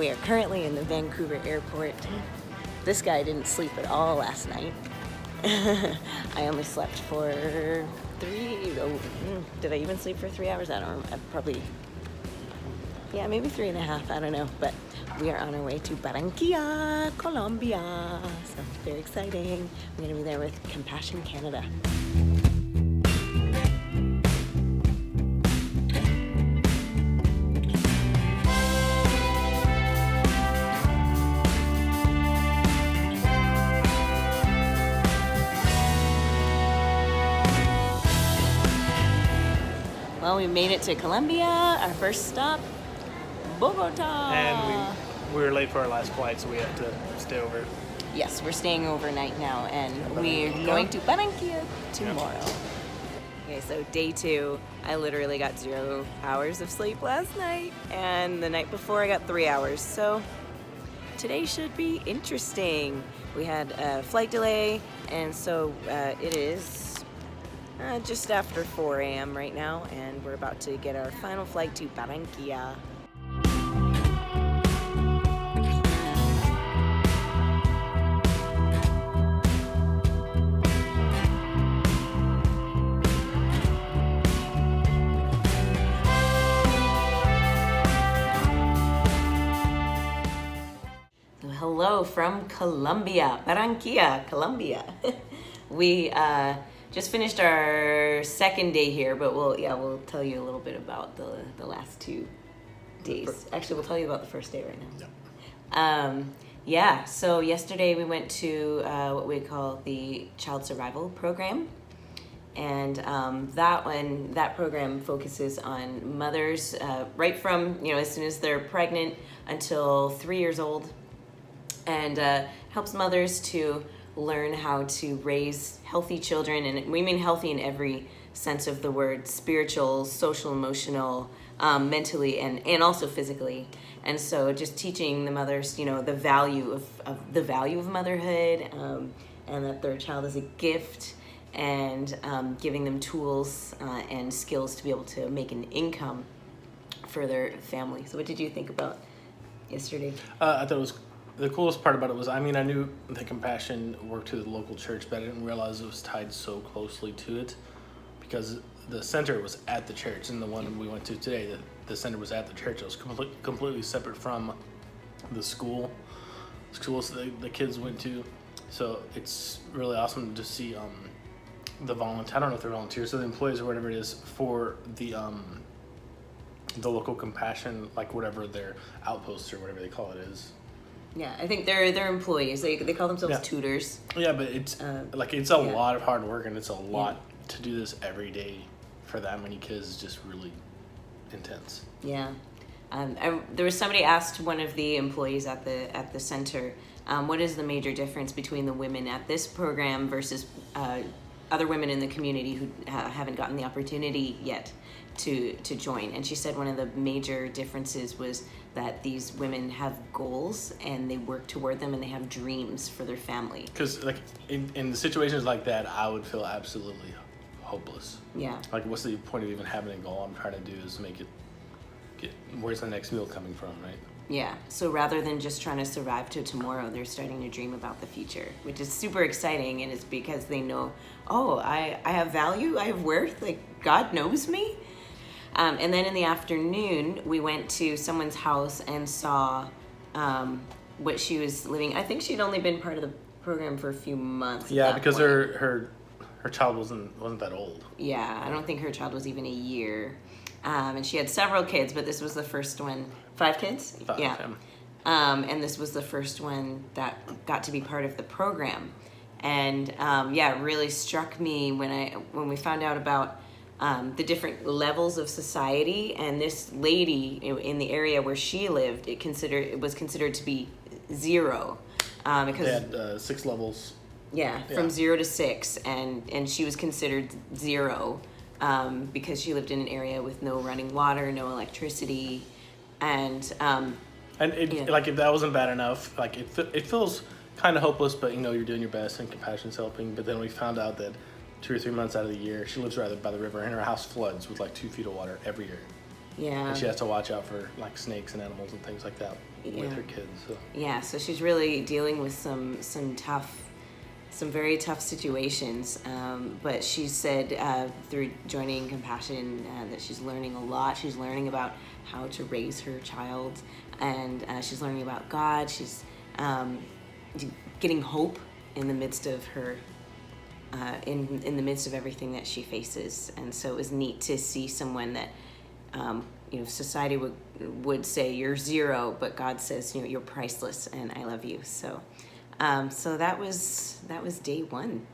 we are currently in the Vancouver airport. This guy didn't sleep at all last night. I only slept for did I even sleep for 3 hours? I don't remember. Maybe 3.5, I don't know. But we are on our way to Barranquilla, Colombia. So very exciting. We're gonna be there with Compassion Canada. Well, we made it to Colombia, our first stop, Bogota. And we were late for our last flight, so we had to stay over. Yes, we're staying overnight now, and we're going to Barranquilla tomorrow. Yep. Okay, so day 2, I literally got 0 hours of sleep last night, and the night before I got 3 hours, so today should be interesting. We had a flight delay, and so it is just after 4 a.m. right now, and we're about to get our final flight to Barranquilla. So hello from Colombia, Barranquilla, Colombia. We just finished our second day here, but we'll tell you a little bit about the last 2 days. Actually, we'll tell you about the first day right now. Yeah. So yesterday we went to what we call the Child Survival Program. And that program focuses on mothers right from, as soon as they're pregnant until 3 years old, and helps mothers to learn how to raise healthy children, and we mean healthy in every sense of the word: spiritual, social, emotional, mentally, and also physically. And so just teaching the mothers, the value of motherhood, and that their child is a gift, and giving them tools and skills to be able to make an income for their family. So what did you think about yesterday? I thought it was the coolest part about it was, I knew the Compassion worked to the local church, but I didn't realize it was tied so closely to it, because the center was at the church, and the one we went to today, the center was at the church. It was completely separate from the schools the kids went to. So it's really awesome to see the volunteers. I don't know if they're volunteers or the employees or whatever it is for the local Compassion, like whatever their outposts or whatever they call it is. Yeah, I think they're employees. They call themselves tutors. Yeah, but it's it's a lot of hard work, and it's a lot to do this every day for that many kids. Is just really intense. Yeah, there was somebody asked one of the employees at the center, what is the major difference between the women at this program versus other women in the community who haven't gotten the opportunity yet to join. And she said one of the major differences was that these women have goals and they work toward them, and they have dreams for their family. Because in situations like that, I would feel absolutely hopeless. Yeah. What's the point of even having a goal? All I'm trying to do is make it where's the next meal coming from, right? Yeah, so rather than just trying to survive to tomorrow, they're starting to dream about the future, which is super exciting, and it's because they know, I have value, I have worth, God knows me. And then in the afternoon, we went to someone's house and saw what she was living. I think she'd only been part of the program for a few months. Yeah, because her child wasn't that old. Yeah, I don't think her child was even a year. And she had several kids, but this was the first one. 5 kids? 5, yeah. And this was the first one that got to be part of the program. And it really struck me when we found out about the different levels of society. And this lady in the area where she lived, it was considered to be 0, because they had 6 levels. Yeah, from 0 to 6, and she was considered 0 because she lived in an area with no running water, no electricity, and if that wasn't bad enough, it feels kind of hopeless, but you're doing your best and Compassion's helping. But then we found out that 2 or 3 months out of the year, she lives right by the river, and her house floods with 2 feet of water every year. Yeah. And she has to watch out for like snakes and animals and things like that with Yeah. her kids. So. Yeah, so she's really dealing with some very tough situations. But she said through joining Compassion that she's learning a lot. She's learning about how to raise her child, and she's learning about God. She's getting hope in the midst of her in the midst of everything that she faces. And so it was neat to see someone that society would say you're zero, but God says you're priceless and I love you. So so that was day one.